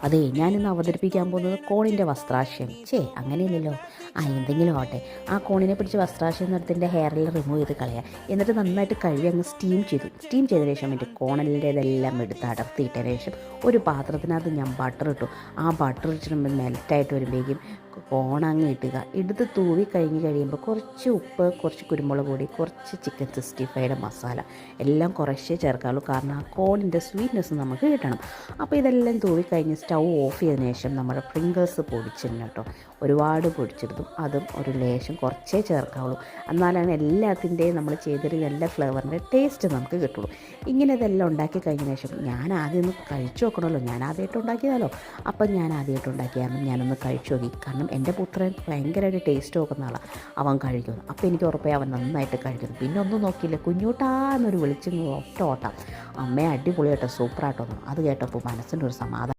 അതെ, ഞാനിന്ന് അവതരിപ്പിക്കാൻ പോകുന്നത് കോണിൻ്റെ വസ്ത്രാശയം. അങ്ങനെയില്ലല്ലോ. എന്തെങ്കിലും ആവട്ടെ. ആ കോണിനെ പിടിച്ച് വസ്ത്രാശയം നടത്തിൻ്റെ ഹെയറിൽ റിമൂവ് ചെയ്ത് കളയുക. എന്നിട്ട് നന്നായിട്ട് കഴുകി അങ്ങ് സ്റ്റീം ചെയ്തു. സ്റ്റീം ചെയ്തതിന് ശേഷം എൻ്റെ കോണലിൻ്റെതെല്ലാം എടുത്ത് അടർത്തിയിട്ടതിന് ശേഷം ഒരു പാത്രത്തിനകത്ത് ഞാൻ ബട്ടർ ഇട്ടു. ആ ബട്ടർ ഇച്ചിട്ട് മെൽറ്റായിട്ട് വരുമ്പോഴേക്കും കോണങ്ങ് ഇടുക. എടുത്ത് തൂവി കഴിയുമ്പോൾ കുറച്ച് ഉപ്പ്, കുറച്ച് കുരുമുളക് പൊടി, കുറച്ച് ചിക്കൻ 65യുടെ മസാല എല്ലാം കുറച്ചേ ചേർക്കാവുള്ളൂ. കാരണം ആ കോണിൻ്റെ സ്വീറ്റ്നെസ് നമുക്ക് കിട്ടണം. അപ്പോൾ ഇതെല്ലാം തൂവി കഴിഞ്ഞ് സ്റ്റൗ ഓഫ് ചെയ്തതിന് ശേഷം നമ്മുടെ പ്രിങ്കിൾസ് പൊടിച്ചിരുന്നു കേട്ടോ. ഒരുപാട് പൊടിച്ചെടുത്തും അതും ഒരു ലേശം കുറച്ചേ ചേർക്കാവുള്ളൂ. എന്നാലാണ് എല്ലാത്തിൻ്റെയും നമ്മൾ ചെയ്തൊരു നല്ല ഫ്ലേവറിൻ്റെ ടേസ്റ്റ് നമുക്ക് കിട്ടുള്ളൂ. ഇങ്ങനെ ഇതെല്ലാം ഉണ്ടാക്കി കഴിഞ്ഞ ശേഷം ഞാൻ ആദ്യം ഒന്ന് കഴിച്ചു നോക്കണമല്ലോ. ഞാൻ ആദ്യമായിട്ട് ഉണ്ടാക്കിയതാലോ. അപ്പം ഞാൻ ആദ്യമായിട്ട് ഉണ്ടാക്കിയാലും ഞാനൊന്ന് കഴിച്ചു നോക്കി. കാരണം എൻ്റെ പുത്രൻ ഭയങ്കരമായിട്ട് ടേസ്റ്റ് നോക്കുന്ന ആളാണ്. അവൻ കഴിക്കുന്നു. അപ്പോൾ എനിക്ക് ഉറപ്പായി അവൻ നന്നായിട്ട് കഴിക്കുന്നു. പിന്നെ ഒന്നും നോക്കിയില്ല, കുഞ്ഞൂട്ടാന്നൊരു വിളിച്ചിങ് ഒറ്റ ഓട്ടം. അമ്മയെ അടിപൊളിയായിട്ടോ, സൂപ്പറായിട്ടോ. അത് കേട്ടപ്പോൾ മനസ്സിൻ്റെ ഒരു സമാധാനം.